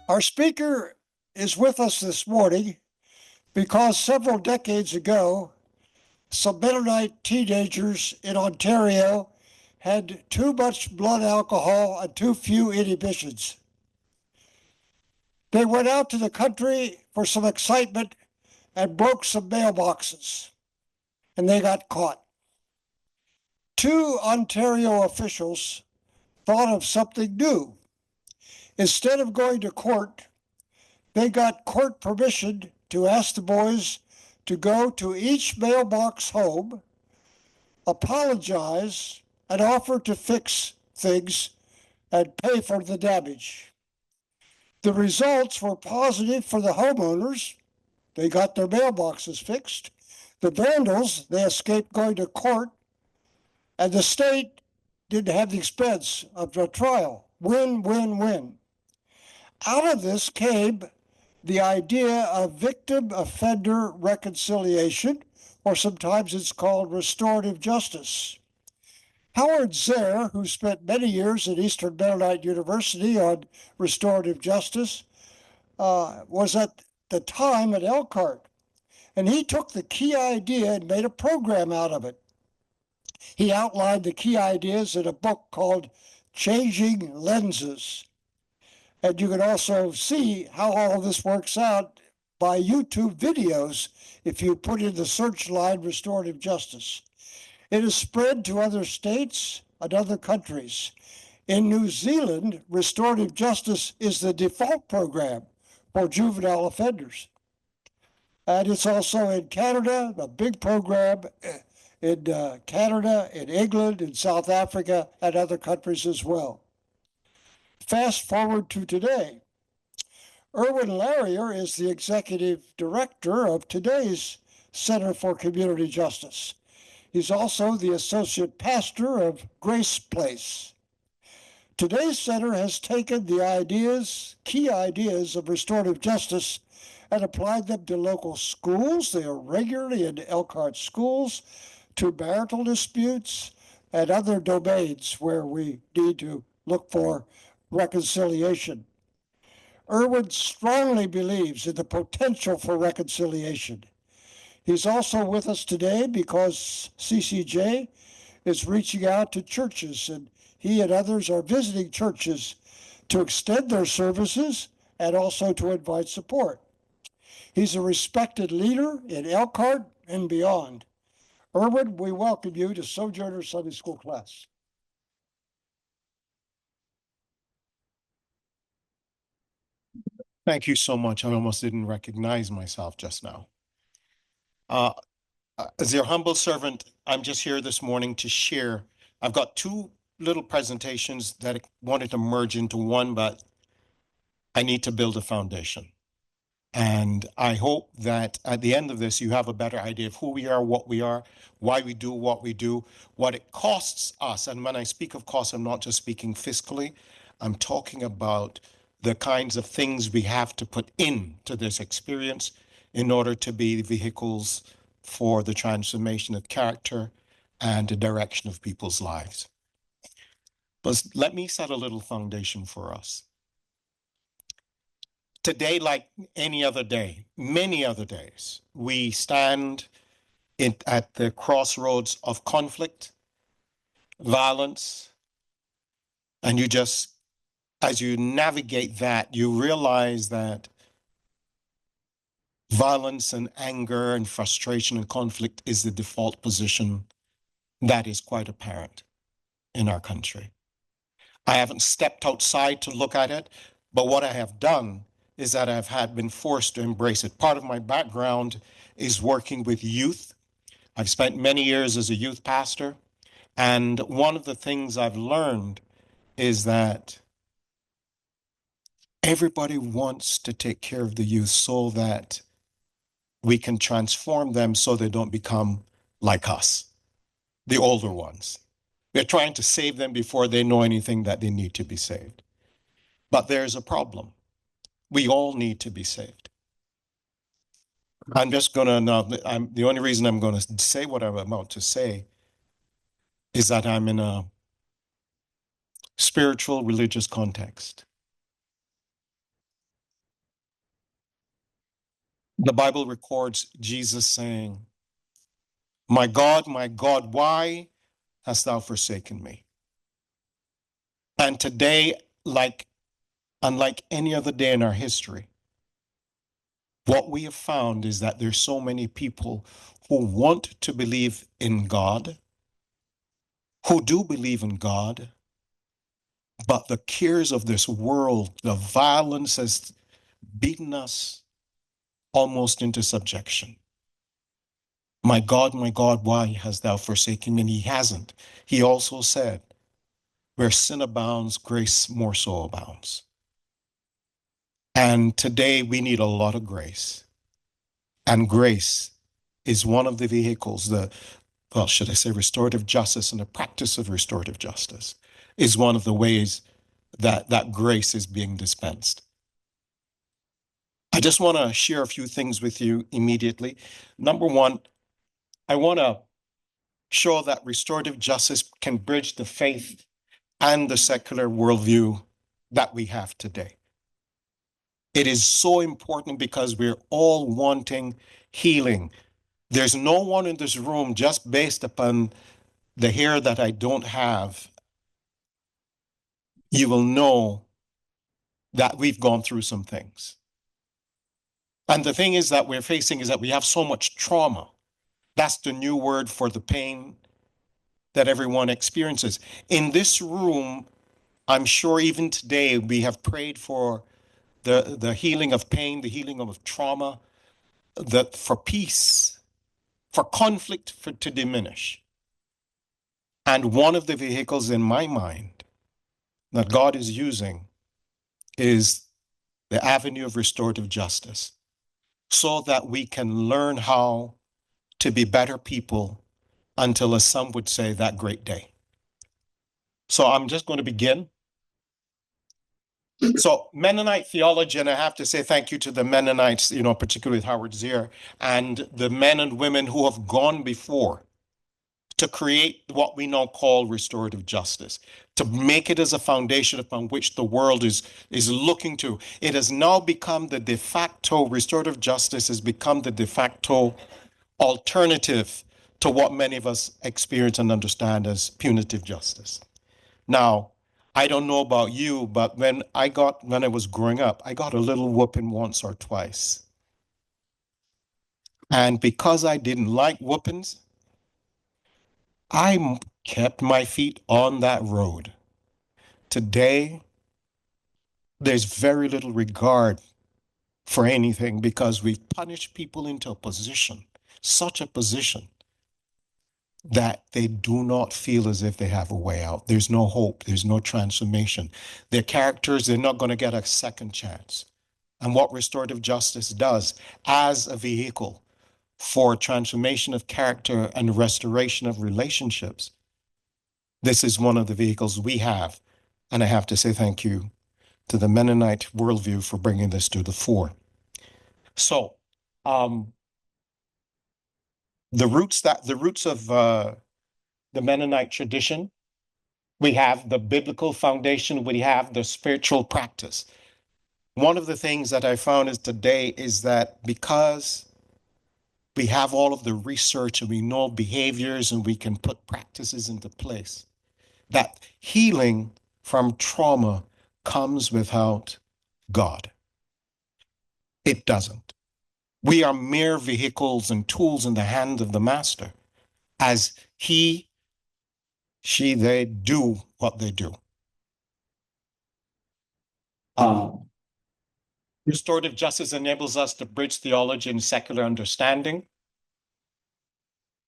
Our speaker is with us this morning because several decades ago, some Mennonite teenagers in Ontario had too much blood alcohol and too few inhibitions. They went out to the country for some excitement and broke some mailboxes, and they got caught. Two Ontario officials thought of something new. Instead of going to court, they got court permission to ask the boys to go to each mailbox home, apologize, and offer to fix things and pay for the damage. The results were positive for the homeowners. They got their mailboxes fixed. The vandals, they escaped going to court, and the state didn't have the expense of the trial. Win, win, win. Out of this came the idea of victim-offender reconciliation, or sometimes it's called restorative justice. Howard Zehr, who spent many years at Eastern Mennonite University on restorative justice, was at the time at Elkhart, and he took the key idea and made a program out of it. He outlined the key ideas in a book called Changing Lenses. And you can also see how all of this works out by YouTube videos if you put in the search line restorative justice. It is spread to other states and other countries. In New Zealand, restorative justice is the default program for juvenile offenders. And it's also in Canada, a big program in Canada, in England, in South Africa, and other countries as well. Fast forward to today. Erwin Larrier is the executive director of today's Center for Community Justice. He's also the associate pastor of Grace Place. Today's center has taken the key ideas of restorative justice and applied them to local schools. They are regularly in Elkhart schools, to marital disputes, and other domains where we need to look for reconciliation. Erwin strongly believes in the potential for reconciliation. He's also with us today because CCJ is reaching out to churches, and he and others are visiting churches to extend their services and also to invite support. He's a respected leader in Elkhart and beyond. Erwin, we welcome you to Sojourner Sunday School class. Thank you so much. I almost didn't recognize myself just now. As your humble servant, I'm just here this morning to share. I've got two little presentations that I wanted to merge into one, but I need to build a foundation. And I hope that at the end of this, you have a better idea of who we are, what we are, why we do what we do, what it costs us. And when I speak of costs, I'm not just speaking fiscally. I'm talking about the kinds of things we have to put into this experience in order to be vehicles for the transformation of character and the direction of people's lives. But let me set a little foundation for us. Today, like any other day, many other days, we stand at the crossroads of conflict, violence, and as you navigate that, you realize that violence and anger and frustration and conflict is the default position that is quite apparent in our country. I haven't stepped outside to look at it, but what I have done is that I've been forced to embrace it. Part of my background is working with youth. I've spent many years as a youth pastor, and one of the things I've learned is that everybody wants to take care of the youth so that we can transform them so they don't become like us, the older ones. We're trying to save them before they know anything that they need to be saved. But there's a problem. We all need to be saved. I'm just gonna, no, the only reason I'm gonna say what I'm about to say is that I'm in a spiritual religious context. The Bible records Jesus saying, my God, why hast thou forsaken me? And today, unlike any other day in our history, what we have found is that there's so many people who want to believe in God, who do believe in God, but the cares of this world, the violence has beaten us almost into subjection. My God, why hast thou forsaken me? And he hasn't. He also said, where sin abounds, grace more so abounds. And today we need a lot of grace. And grace is one of the vehicles, should I say restorative justice and the practice of restorative justice is one of the ways that grace is being dispensed. I just want to share a few things with you immediately. Number one, I want to show that restorative justice can bridge the faith and the secular worldview that we have today. It is so important because we're all wanting healing. There's no one in this room, just based upon the hair that I don't have, you will know that we've gone through some things. And the thing is that we're facing is that we have so much trauma. That's the new word for the pain that everyone experiences. In this room, I'm sure even today we have prayed for the healing of pain, the healing of trauma, for peace, for conflict to diminish. And one of the vehicles in my mind that God is using is the avenue of restorative justice, so that we can learn how to be better people until, as some would say, that great day. So I'm just going to begin. So Mennonite theology, and I have to say thank you to the Mennonites, particularly Howard Zier, and the men and women who have gone before to create what we now call restorative justice, to make it as a foundation upon which the world is looking to. It has now become the de facto, restorative justice has become the de facto alternative to what many of us experience and understand as punitive justice. Now, I don't know about you, but when I was growing up, I got a little whooping once or twice. And because I didn't like whoopings, I kept my feet on that road. Today, there's very little regard for anything because we've punished people into a position, such a position, that they do not feel as if they have a way out. There's no hope. There's no transformation. Their characters, they're not going to get a second chance. And what restorative justice does as a vehicle for transformation of character and restoration of relationships, this is one of the vehicles we have. And I have to say thank you to the Mennonite worldview for bringing this to the fore. So, the roots of the Mennonite tradition, we have the biblical foundation, we have the spiritual practice. One of the things that I found is today is that because we have all of the research and we know behaviors and we can put practices into place, that healing from trauma comes without God. It doesn't. We are mere vehicles and tools in the hand of the master as he, she, they do what they do. Restorative justice enables us to bridge theology and secular understanding.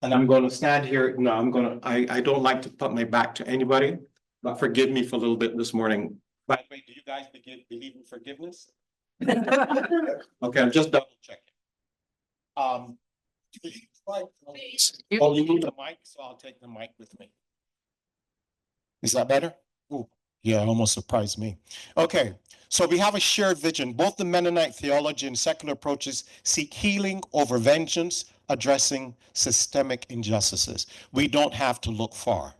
And I'm going to stand here. No, I don't like to put my back to anybody, but forgive me for a little bit this morning. By the way, do you guys believe in forgiveness? Okay, I'm just double checking. Oh, you need the mic, so I'll take the mic with me. Is that better? Ooh, Yeah, almost surprised me. Okay, so we have a shared vision. Both the Mennonite theology and secular approaches seek healing over vengeance, addressing systemic injustices. We don't have to look far.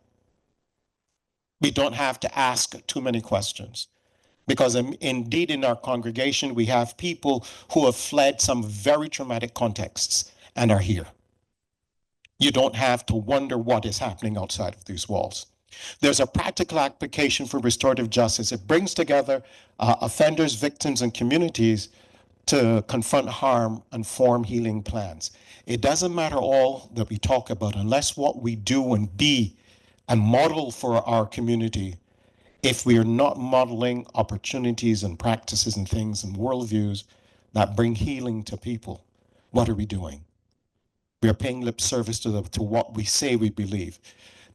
We don't have to ask too many questions. Because indeed, in our congregation, we have people who have fled some very traumatic contexts and are here. You don't have to wonder what is happening outside of these walls. There's a practical application for restorative justice. It brings together offenders, victims, and communities to confront harm and form healing plans. It doesn't matter all that we talk about unless what we do and be and model for our community, if we are not modeling opportunities and practices and things and worldviews that bring healing to people, what are we doing? We are paying lip service to what we say we believe.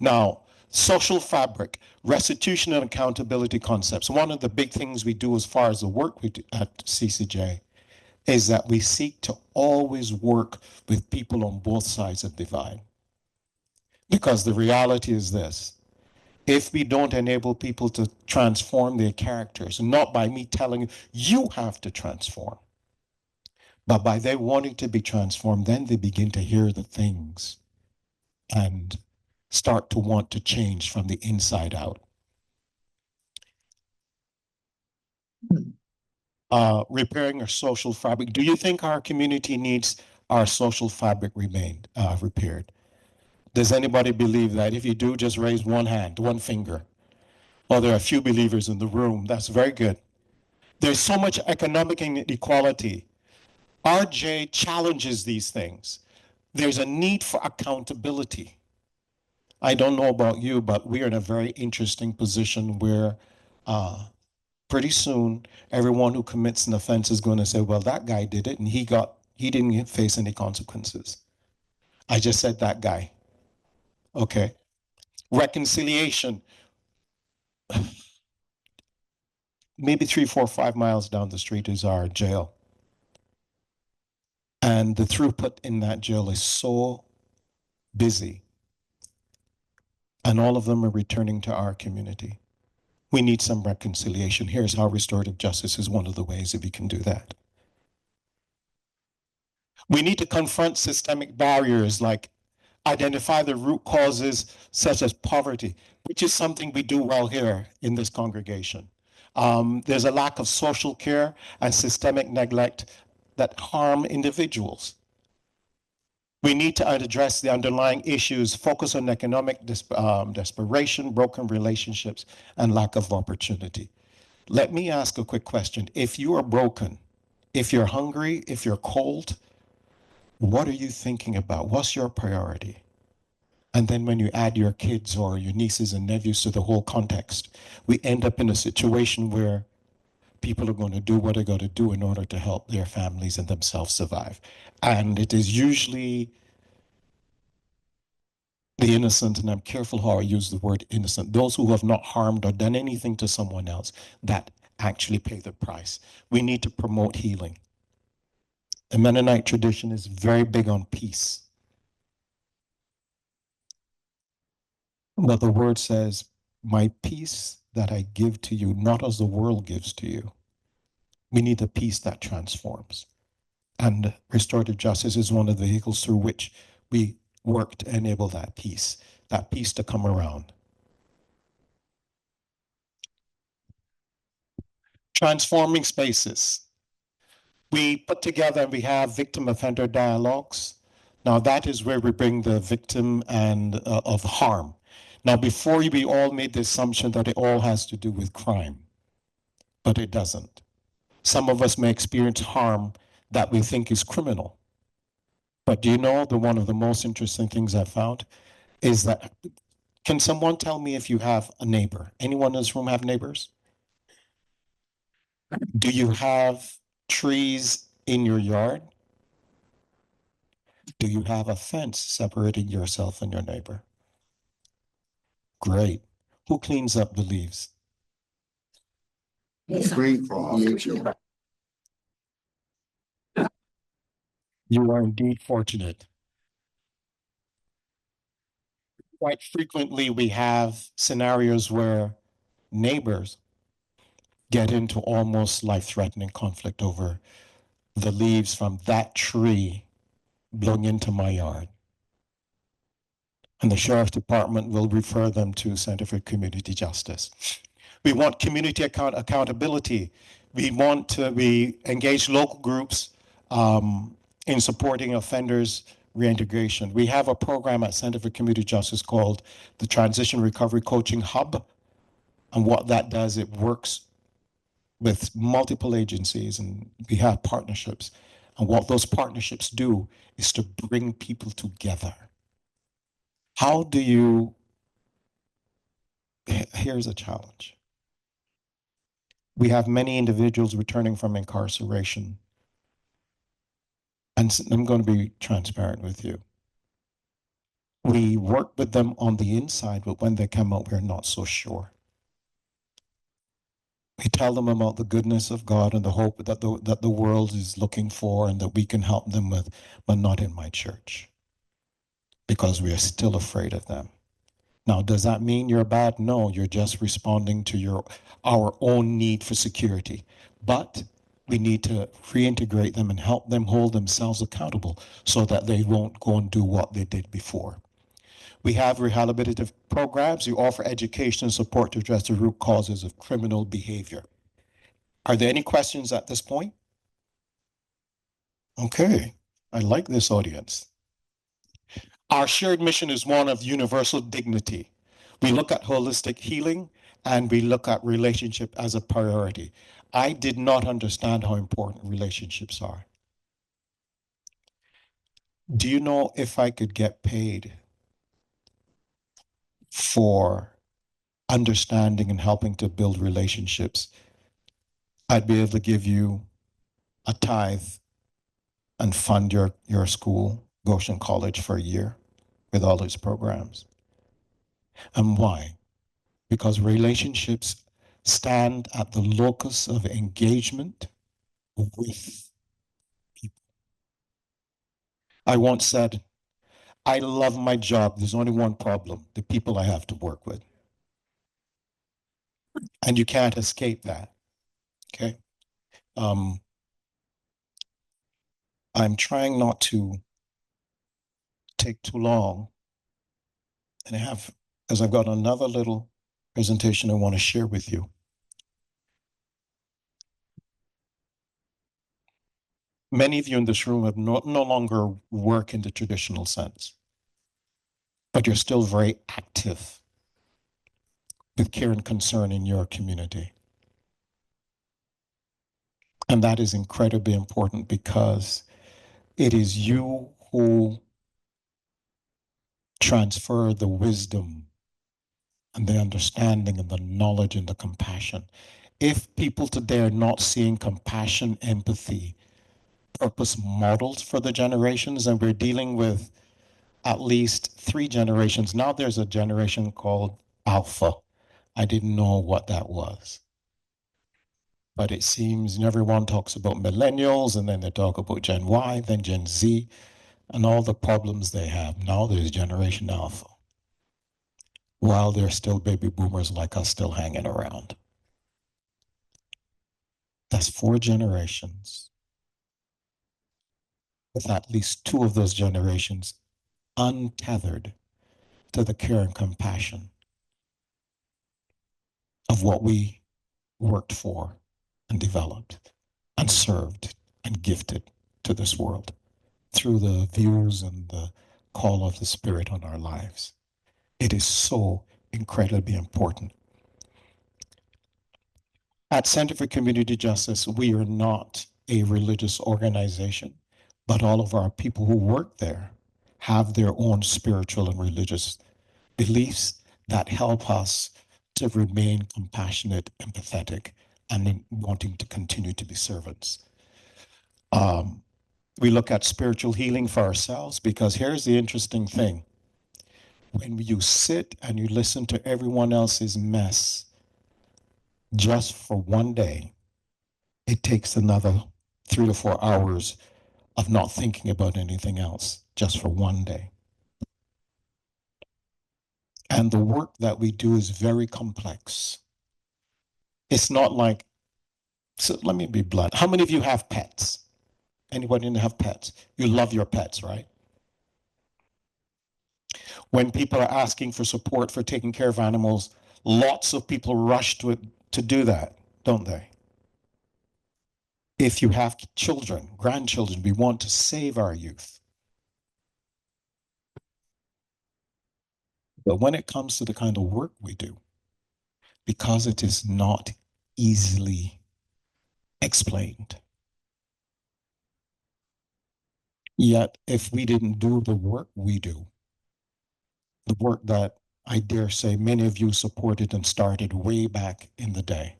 Now, social fabric, restitution and accountability concepts. One of the big things we do as far as the work we do at CCJ is that we seek to always work with people on both sides of the divide. Because the reality is this: if we don't enable people to transform their characters, not by me telling you, you have to transform, but by they wanting to be transformed, then they begin to hear the things and start to want to change from the inside out. Repairing our social fabric. Do you think our community needs our social fabric repaired? Does anybody believe that? If you do, just raise one hand, one finger. Oh, there are a few believers in the room. That's very good. There's so much economic inequality. RJ challenges these things. There's a need for accountability. I don't know about you, but we are in a very interesting position where pretty soon everyone who commits an offense is going to say, well, that guy did it and he didn't face any consequences. I just said that guy. Okay. Reconciliation. Maybe 3, 4, 5 miles down the street is our jail. And the throughput in that jail is so busy. And all of them are returning to our community. We need some reconciliation. Here's how restorative justice is one of the ways that we can do that. We need to confront systemic barriers, like identify the root causes such as poverty, which is something we do well here in this congregation. There's a lack of social care and systemic neglect that harm individuals. We need to address the underlying issues, focus on economic desperation, broken relationships, and lack of opportunity. Let me ask a quick question. If you are broken, if you're hungry, if you're cold, what are you thinking about? What's your priority? And then when you add your kids or your nieces and nephews to the whole context, we end up in a situation where people are going to do what they're going to do in order to help their families and themselves survive. And it is usually the innocent, and I'm careful how I use the word innocent, those who have not harmed or done anything to someone else, that actually pay the price. We need to promote healing. The Mennonite tradition is very big on peace. But the word says, my peace that I give to you, not as the world gives to you. We need a peace that transforms. And restorative justice is one of the vehicles through which we work to enable that peace to come around. Transforming spaces. We put together and we have victim offender dialogues. Now that is where we bring the victim and of harm. Now before we all made the assumption that it all has to do with crime, but it doesn't. Some of us may experience harm that we think is criminal. But do you know one of the most interesting things I've found is that, can someone tell me if you have a neighbor? Anyone in this room have neighbors? Do you have trees in your yard? Do you have a fence separating yourself and your neighbor? Great. Who cleans up the leaves? Green for You are indeed fortunate. Quite frequently, we have scenarios where neighbors get into almost life-threatening conflict over the leaves from that tree blowing into my yard. And the sheriff's department will refer them to Center for Community Justice. We want community accountability. We engage local groups in supporting offenders reintegration. We have a program at Center for Community Justice called the Transition Recovery Coaching Hub. And what that does, it works with multiple agencies, and we have partnerships. And what those partnerships do is to bring people together. How do you, here's a challenge. We have many individuals returning from incarceration. And I'm going to be transparent with you. We work with them on the inside, but when they come out, we're not so sure. We tell them about the goodness of God and the hope that the world is looking for and that we can help them with, but not in my church, because we are still afraid of them. Now, does that mean you're bad? No, you're just responding to our own need for security. But we need to reintegrate them and help them hold themselves accountable so that they won't go and do what they did before. We have rehabilitative programs. You offer education and support to address the root causes of criminal behavior. Are there any questions at this point? Okay, I like this audience. Our shared mission is one of universal dignity. We look at holistic healing and we look at relationship as a priority. I did not understand how important relationships are. Do you know if I could get paid for understanding and helping to build relationships, I'd be able to give you a tithe and fund your school, Goshen College, for a year with all its programs. And why? Because relationships stand at the locus of engagement with people. I once said, I love my job. There's only one problem, the people I have to work with. And you can't escape that, okay? I'm trying not to take too long. And because I've got another little presentation I want to share with you. Many of you in this room have no longer work in the traditional sense, but you're still very active with care and concern in your community. And that is incredibly important because it is you who transfer the wisdom and the understanding and the knowledge and the compassion. If people today are not seeing compassion, empathy, purpose models for the generations, and we're dealing with at least 3 generations. Now there's a generation called Alpha. I didn't know what that was. But it seems everyone talks about millennials, and then they talk about Gen Y, then Gen Z, and all the problems they have. Now there's Generation Alpha, while there's still baby boomers like us still hanging around. That's 4 generations, with at least 2 of those generations untethered to the care and compassion of what we worked for and developed and served and gifted to this world through the views and the call of the Spirit on our lives. It is so incredibly important. At Center for Community Justice, we are not a religious organization, but all of our people who work there have their own spiritual and religious beliefs that help us to remain compassionate, empathetic, and wanting to continue to be servants. We look at spiritual healing for ourselves, because here's the interesting thing. When you sit and you listen to everyone else's mess just for one day, it takes another 3 to 4 hours of not thinking about anything else just for one day. And the work that we do is very complex. It's not like, so let me be blunt. How many of you have pets? Anybody have pets? You love your pets, right? When people are asking for support for taking care of animals, lots of people rush to do that, don't they? If you have children, grandchildren, we want to save our youth. But when it comes to the kind of work we do, because it is not easily explained, yet if we didn't do the work we do, the work that I dare say many of you supported and started way back in the day,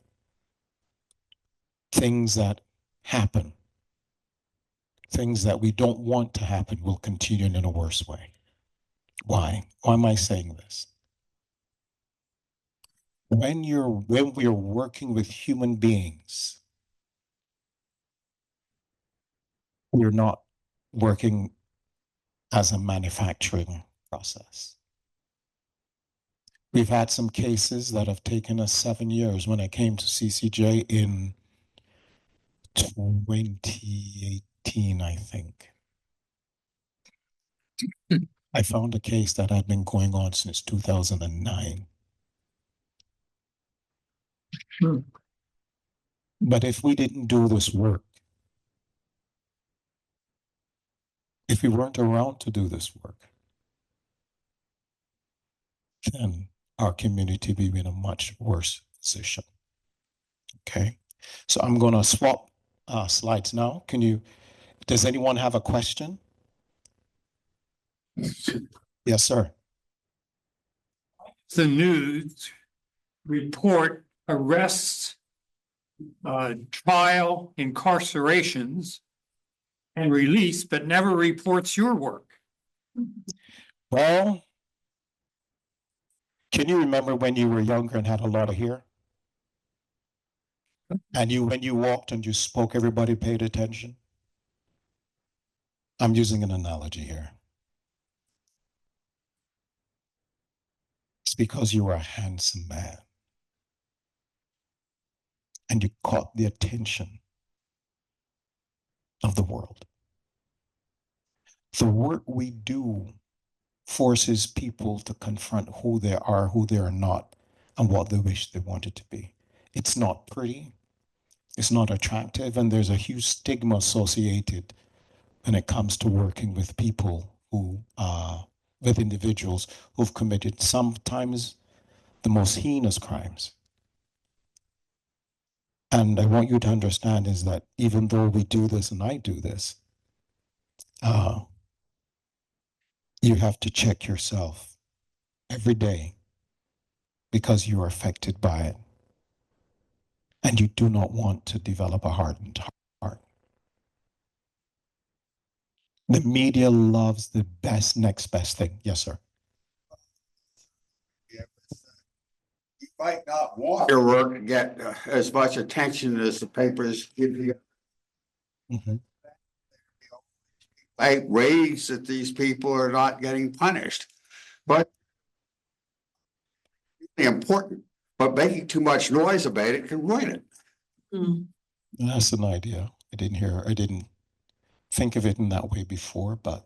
things that happen, things that we don't want to happen will continue in a worse way. Why? Why am I saying this? When we are working with human beings, we're not working as a manufacturing process. We've had some cases that have taken us 7 years. When I came to CCJ in 2018, I think, I found a case that had been going on since 2009. But if we didn't do this work, if we weren't around to do this work, then our community would be in a much worse position. Okay, so I'm going to swap slides now. Does anyone have a question? Yes, sir. The news report arrests, trial, incarcerations, and release, but never reports your work. Well, can you remember when you were younger and had a lot of hair? And when you walked and you spoke, everybody paid attention? I'm using an analogy here. It's because you were a handsome man and you caught the attention of the world. The work we do forces people to confront who they are not, and what they wish they wanted to be. It's not pretty, it's not attractive, and there's a huge stigma associated when it comes to working with people with individuals who've committed sometimes the most heinous crimes. And I want you to understand is that even though we do this and I do this, you have to check yourself every day because you are affected by it. And you do not want to develop a hardened heart. The media loves the next best thing. Yes, sir. You might not want your work to get as much attention as the papers give you. Mm-hmm. I rage that these people are not getting punished, but it's important. But making too much noise about it can ruin it. That's an idea. I didn't think of it in that way before, but.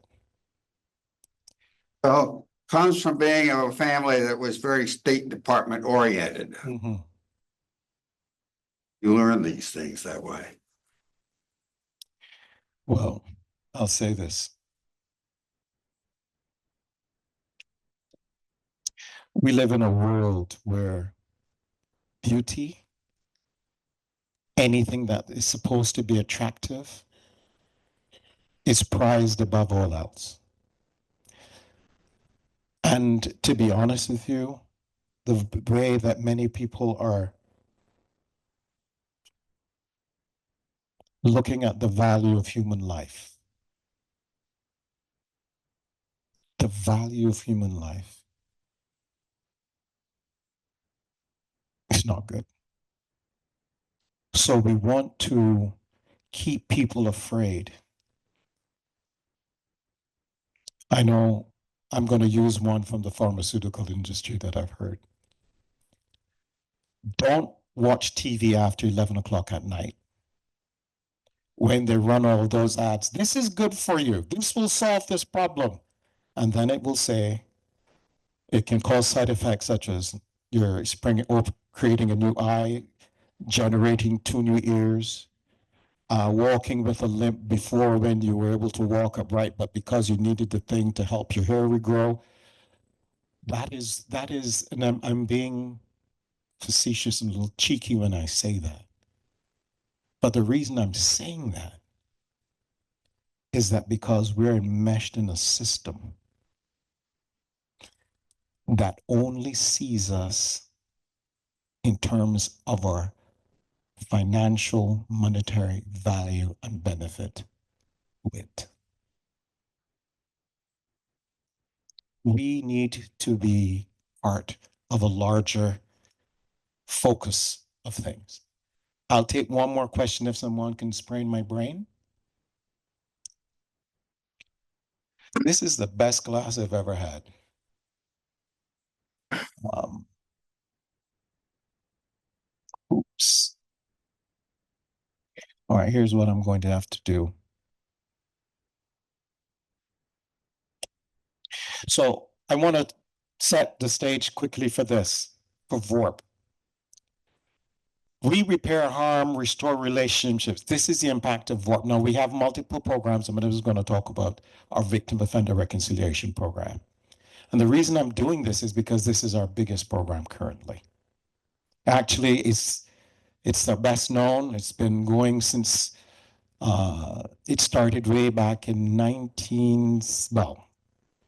Well, comes from being of a family that was very State Department oriented. Mm-hmm. You learn these things that way. Well, I'll say this. We live in a world where beauty, anything that is supposed to be attractive, is prized above all else. And to be honest with you, the way that many people are looking at the value of human life, the value of human life is not good. So we want to keep people afraid. I know I'm going to use one from the pharmaceutical industry that I've heard. Don't watch TV after 11 o'clock at night. When they run all those ads, this is good for you. This will solve this problem. And then it will say it can cause side effects such as you're springing or creating a new eye, generating 2 new ears, walking with a limp before when you were able to walk upright, but because you needed the thing to help your hair regrow. That is, and I'm being facetious and a little cheeky when I say that. But the reason I'm saying that is that because we're enmeshed in a system that only sees us in terms of our financial, monetary value and benefit with. We need to be part of a larger focus of things. I'll take one more question if someone can sprain my brain. This is the best glass I've ever had. Oops. All right, here's what I'm going to have to do. So I want to set the stage quickly for this, for VORP. We repair harm, restore relationships. This is the impact of VORP. Now, we have multiple programs. I'm just going to talk about our Victim Offender Reconciliation Program. And the reason I'm doing this is because this is our biggest program currently. Actually, it's the best known. It's been going since it started way back in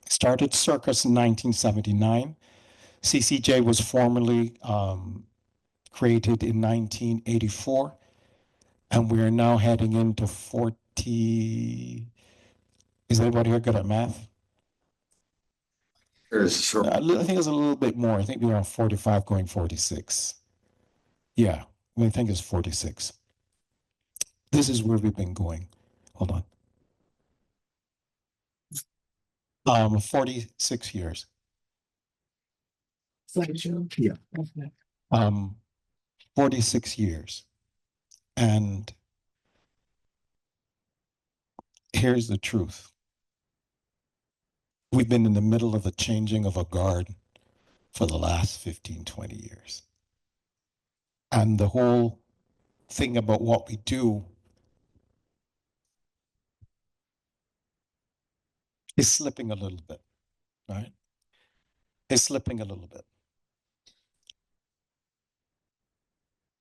started circus in 1979. CCJ was formally created in 1984, and we are now heading into 40. Is anybody here good at math? I think it's a little bit more. I think we're on 45 going 46. Yeah, I think it's 46. This is where we've been going. Hold on. 46 years. Yeah. 46 years. And here's the truth. We've been in the middle of a changing of a guard for the last 15, 20 years. And the whole thing about what we do is slipping a little bit, right? It's slipping a little bit.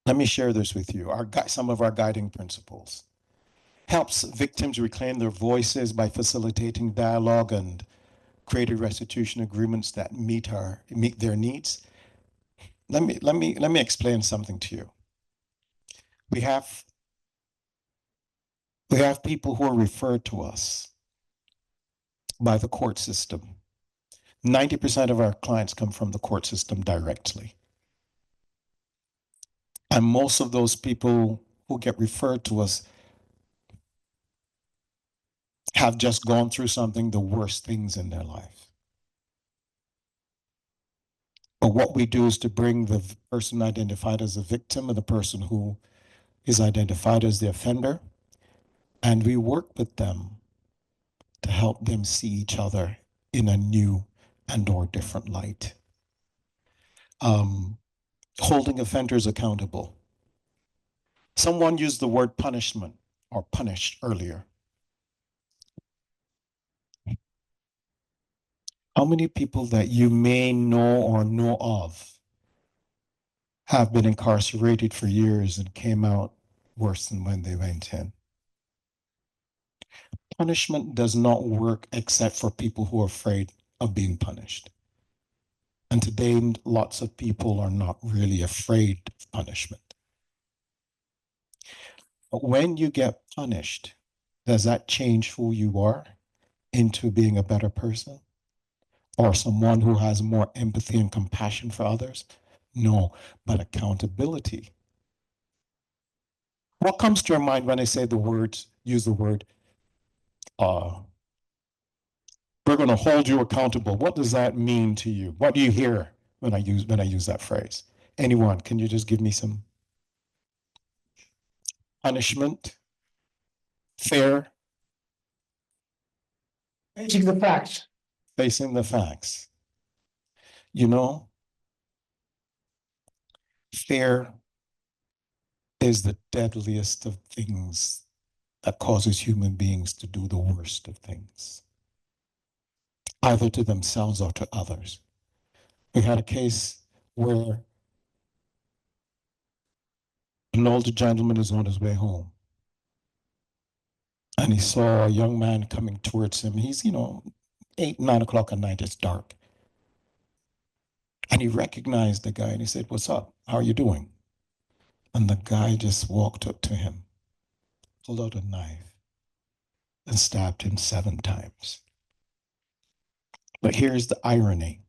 Let me share this with you. Some of our guiding principles. Helps victims reclaim their voices by facilitating dialogue and creative restitution agreements that meet their needs. Let me explain something to you. We have people who are referred to us by the court system. 90% of our clients come from the court system directly. And most of those people who get referred to us have just gone through something, the worst things in their life. But what we do is to bring the person identified as a victim and the person who is identified as the offender, and we work with them to help them see each other in a new and or different light. Holding offenders accountable. Someone used the word punishment or punished earlier. How many people that you may know or know of have been incarcerated for years and came out worse than when they went in? Punishment does not work except for people who are afraid of being punished. And today, lots of people are not really afraid of punishment. But when you get punished, does that change who you are into being a better person? Or someone who has more empathy and compassion for others? No, but accountability. What comes to your mind when I say use the word, we're going to hold you accountable? What does that mean to you? What do you hear when I use that phrase? Anyone, can you just give me some punishment, fair, Facing the facts. facing the facts. You know, fear is the deadliest of things that causes human beings to do the worst of things, either to themselves or to others. We had a case where an older gentleman is on his way home, and he saw a young man coming towards him. He's, 8, 9 o'clock at night, it's dark. And he recognized the guy and he said, "What's up? How are you doing?" And the guy just walked up to him, pulled out a knife, and stabbed him 7 times. But here's the irony.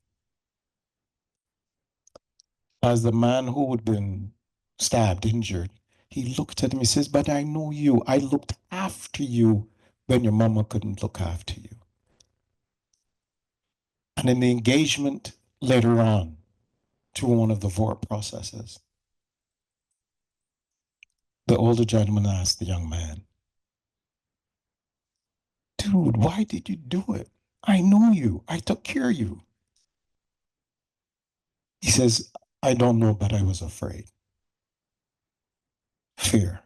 As the man who had been stabbed, injured, he looked at him, he says, "But I know you. I looked after you when your mama couldn't look after you." And in the engagement later on, through one of the VORP processes, the older gentleman asked the young man, "Dude, why did you do it? I know you. I took care of you." He says, "I don't know, but I was afraid." Fear.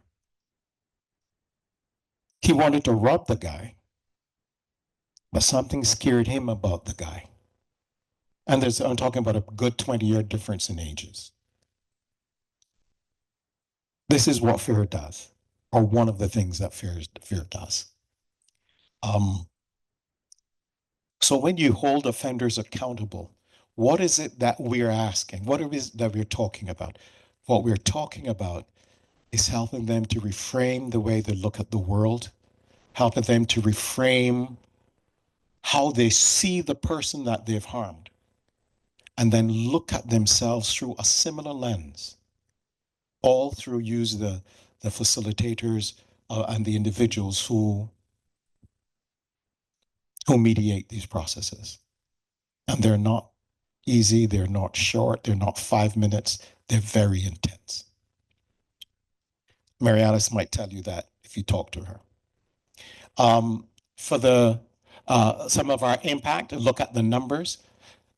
He wanted to rob the guy, but something scared him about the guy. And I'm talking about a good 20-year difference in ages. This is what fear does, or one of the things that fear does. So when you hold offenders accountable, what is it that we're asking? What is it that we're talking about? What we're talking about is helping them to reframe the way they look at the world, helping them to reframe how they see the person that they've harmed, and then look at themselves through a similar lens, all through use the facilitators and the individuals who mediate these processes. And they're not easy, they're not short, they're not 5 minutes, they're very intense. Mary Alice might tell you that if you talk to her. For the some of our impact, look at the numbers.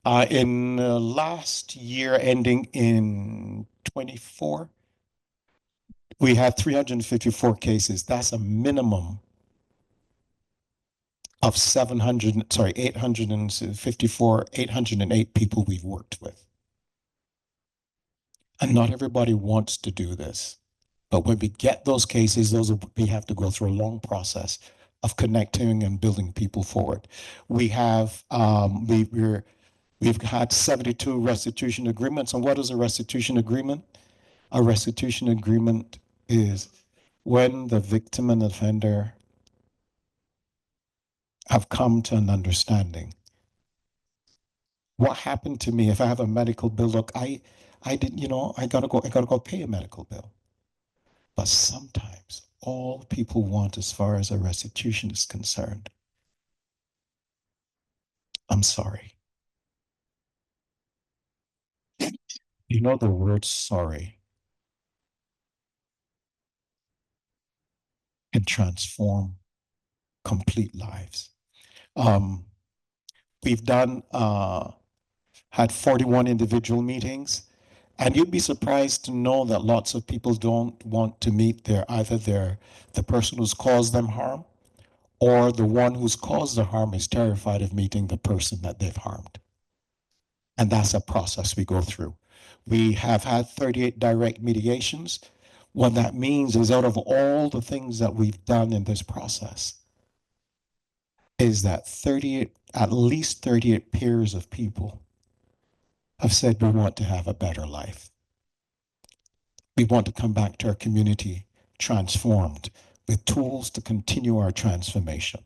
In last year ending in 24, we had 354 cases. That's a minimum of 808 people we've worked with. And not everybody wants to do this. But when we get those cases, we have to go through a long process of connecting and building people forward. We have, we've had 72 restitution agreements. And what is a restitution agreement? A restitution agreement is when the victim and offender have come to an understanding. What happened to me if I have a medical bill? Look, I didn't, I gotta go pay a medical bill. But sometimes all people want as far as a restitution is concerned, I'm sorry. You know the word sorry can transform complete lives. We've done, had 41 individual meetings, and you'd be surprised to know that lots of people don't want to meet either the person who's caused them harm, or the one who's caused the harm is terrified of meeting the person that they've harmed. And that's a process we go through. We have had 38 direct mediations. What that means is out of all the things that we've done in this process, is that at least 38 peers of people have said we want to have a better life. We want to come back to our community transformed with tools to continue our transformation.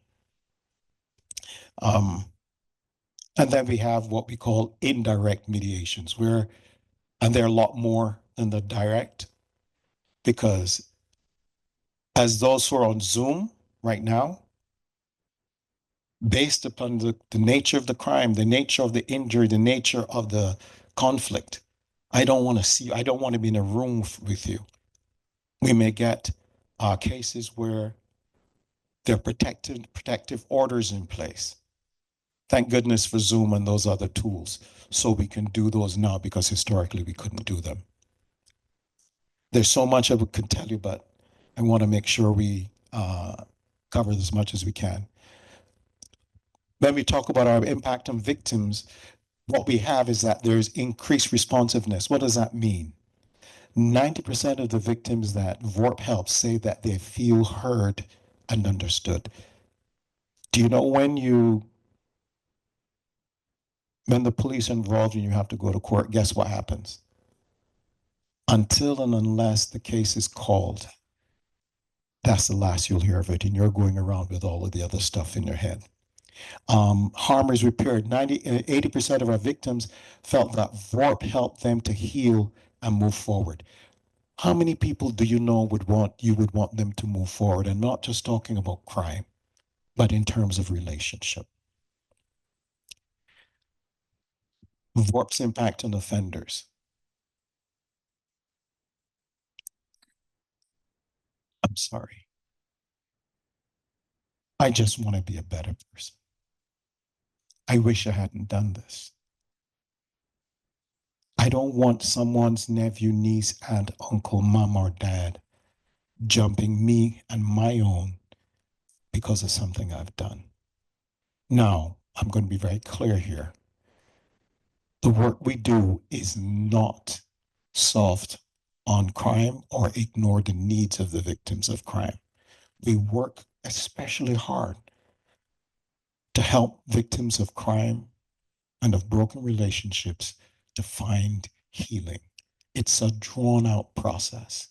And then we have what we call indirect mediations, and they're a lot more than the direct, because as those who are on Zoom right now, based upon the nature of the crime, the nature of the injury, the nature of the conflict, I don't want to see you. I don't want to be in a room with you. We may get cases where there are protective orders in place. Thank goodness for Zoom and those other tools, so we can do those now, because historically we couldn't do them. There's so much I could tell you, but I want to make sure we cover as much as we can. When we talk about our impact on victims, what we have is that there's increased responsiveness. What does that mean? 90% of the victims that VORP helps say that they feel heard and understood. Do you know when the police are involved and you have to go to court, guess what happens? Until and unless the case is called, that's the last you'll hear of it, and you're going around with all of the other stuff in your head. Harm is repaired. 80% of our victims felt that VORP helped them to heal and move forward. How many people do you know you would want them to move forward? And not just talking about crime, but in terms of relationship. VORP's impact on offenders. I'm sorry. I just want to be a better person. I wish I hadn't done this. I don't want someone's nephew, niece, aunt, uncle, mom, or dad jumping me and my own because of something I've done. Now, I'm going to be very clear here. The work we do is not soft on crime or ignore the needs of the victims of crime. We work especially hard to help victims of crime and of broken relationships to find healing. It's a drawn out process.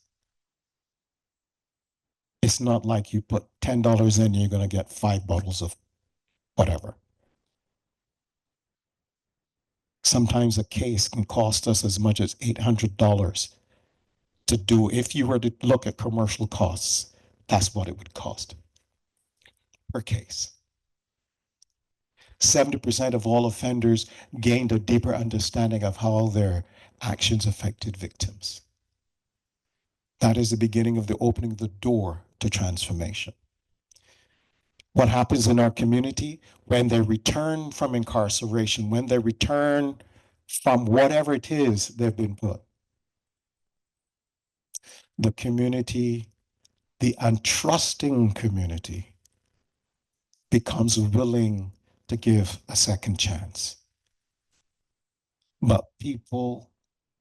It's not like you put $10 in, you're going to get 5 bottles of whatever. Sometimes a case can cost us as much as $800 to do. If you were to look at commercial costs, that's what it would cost per case. 70% of all offenders gained a deeper understanding of how their actions affected victims. That is the beginning of the opening of the door to transformation. What happens in our community when they return from incarceration, when they return from whatever it is they've been put? The community, the untrusting community, becomes willing to give a second chance. But people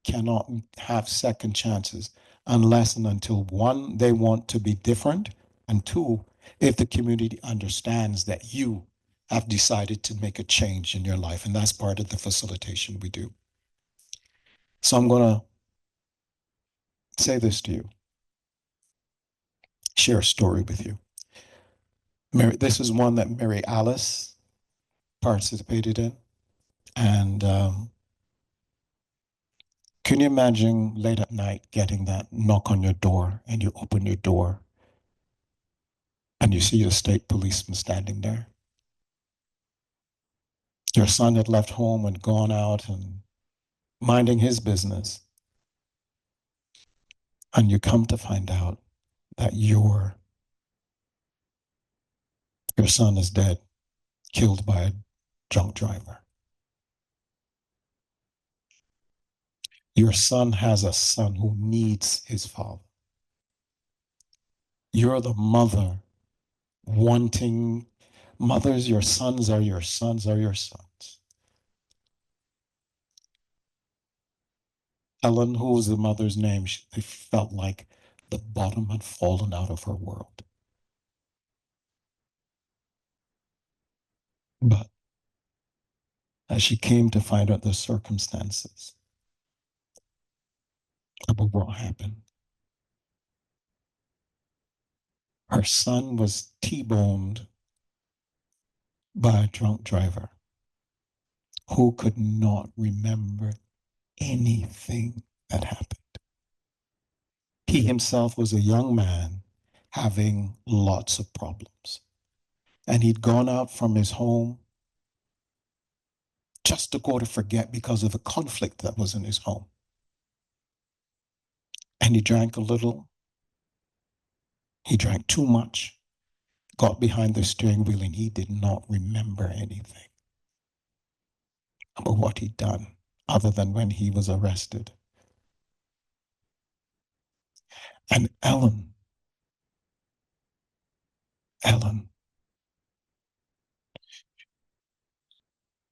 cannot have second chances unless and until, one, they want to be different, and two, if the community understands that you have decided to make a change in your life. And that's part of the facilitation we do. So I'm going to say this to you, share a story with you. This is one that Mary Alice participated in. And can you imagine late at night getting that knock on your door, and you open your door and you see a state policeman standing there? Your son had left home and gone out and minding his business. And you come to find out that your son is dead, killed by a drunk driver. Your son has a son who needs his father. You're the mother wanting, mothers, your sons are your sons are your sons. Ellen, who was the mother's name, they felt like the bottom had fallen out of her world. But as she came to find out the circumstances about what happened, her son was T-boned by a drunk driver who could not remember anything that happened. He himself was a young man having lots of problems. And he'd gone out from his home just to go to forget because of the conflict that was in his home. And he drank a little, He drank too much, got behind the steering wheel, and he did not remember anything about what he'd done other than when he was arrested. And Ellen,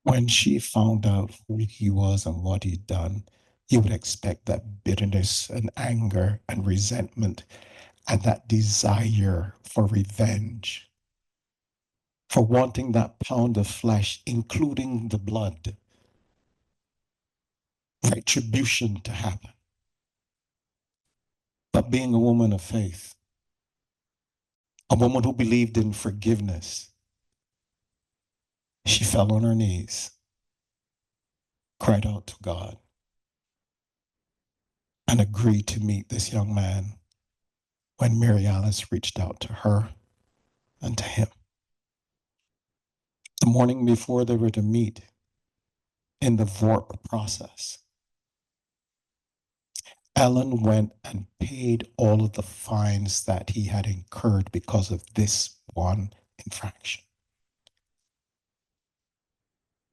when she found out who he was and what he'd done, you would expect that bitterness and anger and resentment and that desire for revenge, for wanting that pound of flesh, including the blood, retribution to happen. But being a woman of faith, a woman who believed in forgiveness, she fell on her knees, cried out to God, and agreed to meet this young man when Mary Alice reached out to her and to him. The morning before they were to meet in the VORP process, Ellen went and paid all of the fines that he had incurred because of this one infraction.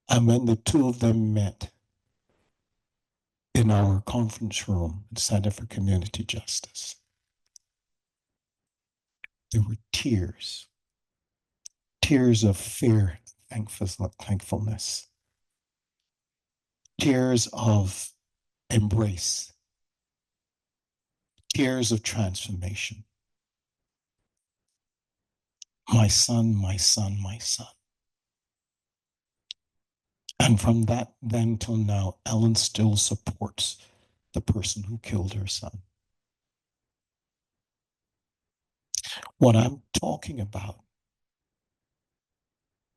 And when the two of them met in our conference room at Center for Community Justice, there were tears of fear, thankfulness, tears of embrace, tears of transformation. My son, my son, my son. And from that then till now, Ellen still supports the person who killed her son. What I'm talking about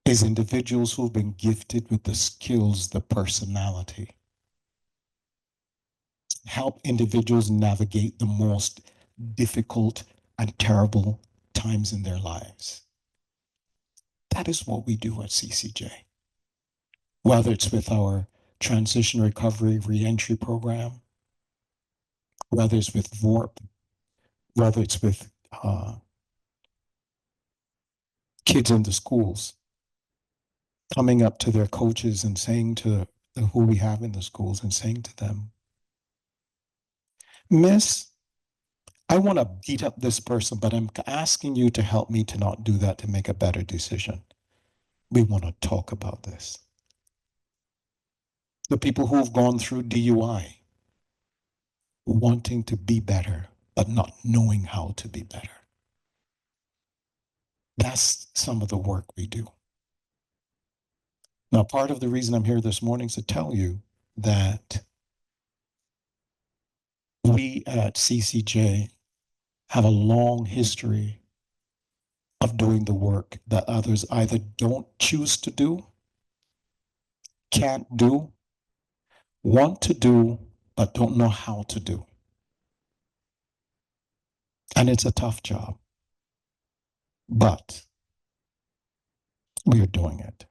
is individuals who've been gifted with the skills, the personality, help individuals navigate the most difficult and terrible times in their lives. That is what we do at CCJ. Whether it's with our transition recovery reentry program, whether it's with VORP, whether it's with kids in the schools, coming up to their coaches and saying to who we have in the schools and saying to them, Miss, I want to beat up this person, but I'm asking you to help me to not do that, to make a better decision. We want to talk about this. The people who have gone through DUI, wanting to be better, but not knowing how to be better. That's some of the work we do. Now, part of the reason I'm here this morning is to tell you that we at CCJ have a long history of doing the work that others either don't choose to do, can't do, want to do, but don't know how to do. And it's a tough job, but we are doing it.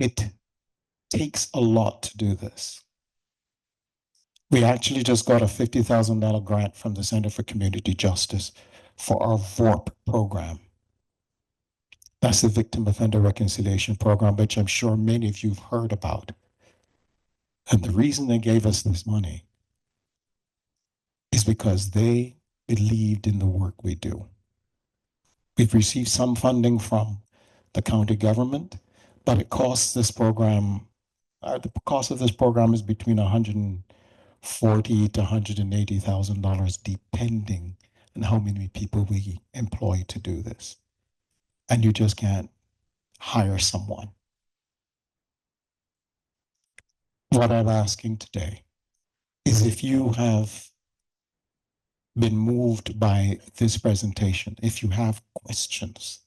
It takes a lot to do this. We actually just got a $50,000 grant from the Center for Community Justice for our VORP program. That's the Victim Offender Reconciliation Program, which I'm sure many of you have heard about. And the reason they gave us this money is because they believed in the work we do. We've received some funding from the county government, but it costs this program, the cost of this program is between $140,000 to $180,000, depending on how many people we employ to do this. And you just can't hire someone. What I'm asking today is, if you have been moved by this presentation, if you have questions,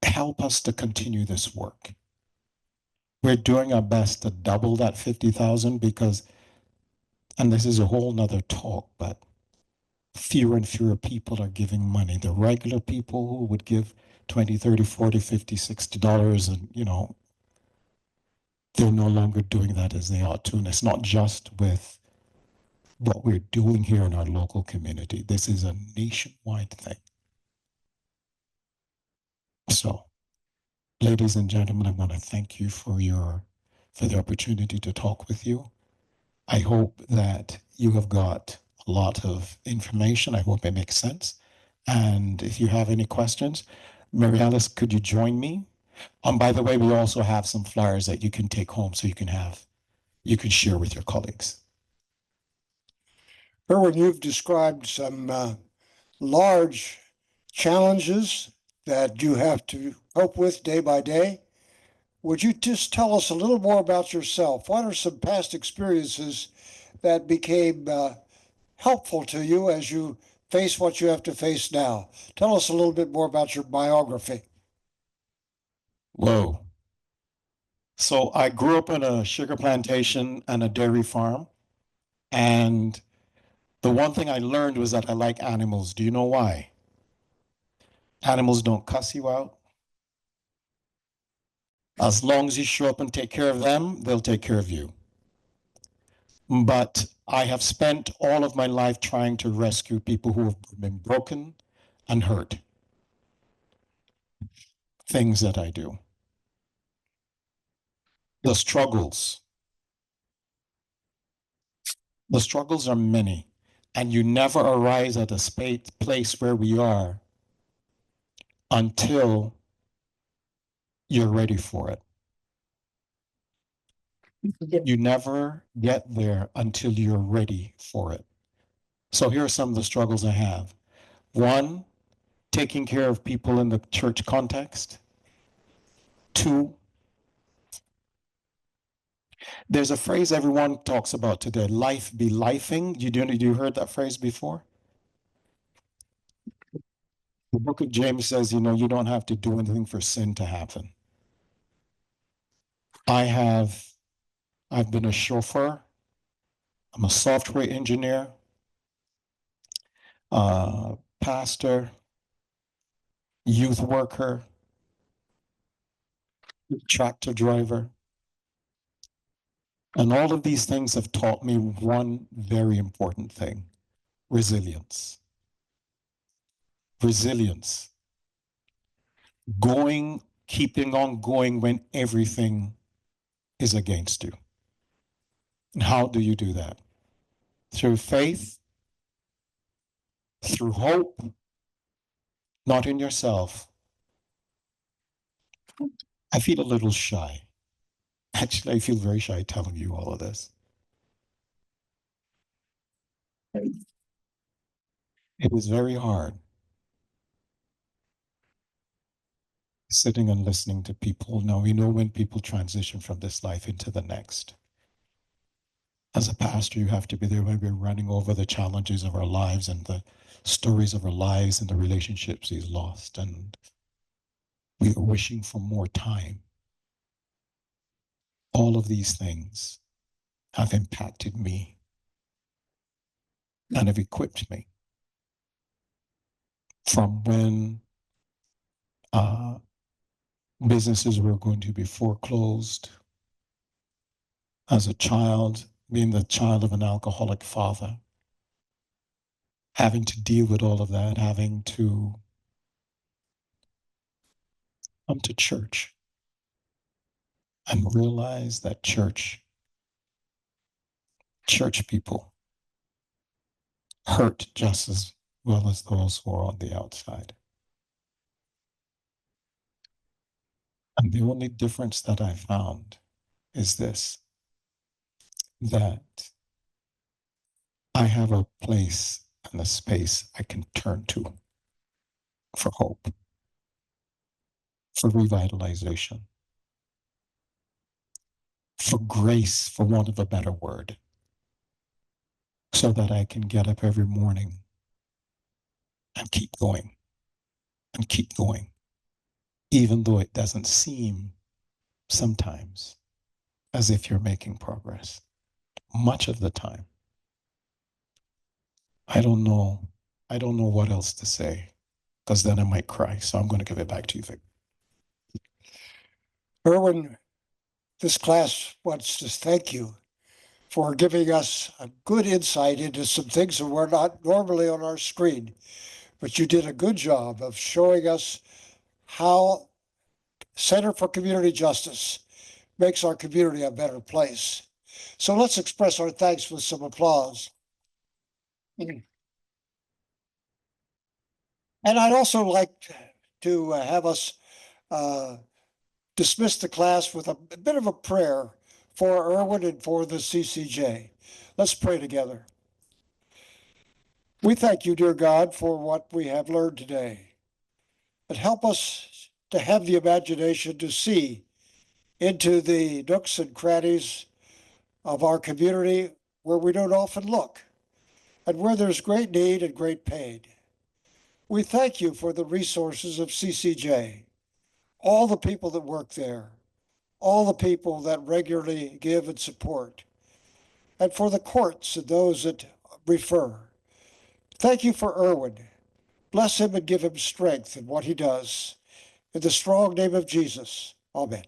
help us to continue this work. We're doing our best to double that 50,000 because, and this is a whole nother talk, but fewer and fewer people are giving money. The regular people who would give $20, $30, $40, $50, $60 and, they're no longer doing that as they ought to. And it's not just with what we're doing here in our local community. This is a nationwide thing. So, ladies and gentlemen, I want to thank you for the opportunity to talk with you. I hope that you have got a lot of information. I hope it makes sense. And if you have any questions, Mary Alice, could you join me? By the way, we also have some flyers that you can take home so you can share with your colleagues. Erwin, you've described some large challenges that you have to cope with day by day. Would you just tell us a little more about yourself? What are some past experiences that became helpful to you as you face what you have to face now? Tell us a little bit more about your biography. Whoa. So I grew up on a sugar plantation and a dairy farm. And the one thing I learned was that I like animals. Do you know why? Animals don't cuss you out. As long as you show up and take care of them, they'll take care of you. But I have spent all of my life trying to rescue people who have been broken and hurt. Things that I do. The struggles are many, and you never arise at a place where we are until you're ready for it. You never get there until you're ready for it. So here are some of the struggles I have. One, taking care of people in the church context. Two, there's a phrase everyone talks about today, life be lifing. You heard that phrase before? The book of James says, you don't have to do anything for sin to happen. I've been a chauffeur. I'm a software engineer, pastor, youth worker, tractor driver. And all of these things have taught me one very important thing: resilience. Resilience. Keeping on going when everything is against you. And how do you do that? Through faith, through hope, not in yourself. I feel a little shy. Actually, I feel very shy telling you all of this. It is very hard sitting and listening to people. Now, we know when people transition from this life into the next. As a pastor, you have to be there when we're running over the challenges of our lives and the stories of our lives and the relationships he's lost. And we are wishing for more time. All of these things have impacted me and have equipped me. From when businesses were going to be foreclosed, as a child, being the child of an alcoholic father, having to deal with all of that, having to come to church and realize that church people hurt just as well as those who are on the outside. And the only difference that I found is this, that I have a place and a space I can turn to for hope, for revitalization, for grace, for want of a better word, so that I can get up every morning and keep going, even though it doesn't seem sometimes as if you're making progress. Much of the time. I don't know what else to say, because then I might cry. So I'm going to give it back to you, Vic. Erwin, This class wants to thank you for giving us a good insight into some things that were not normally on our screen. But you did a good job of showing us how Center for Community Justice makes our community a better place. So let's express our thanks with some applause. And I'd also like to have us dismiss the class with a bit of a prayer for Erwin and for the CCJ. Let's pray together. We thank you, dear God, for what we have learned today. And help us to have the imagination to see into the nooks and crannies of our community where we don't often look and where there's great need and great pain. We thank you for the resources of CCJ, all the people that work there, all the people that regularly give and support, and for the courts and those that refer. Thank you for Erwin. Bless him and give him strength in what he does. In the strong name of Jesus, amen.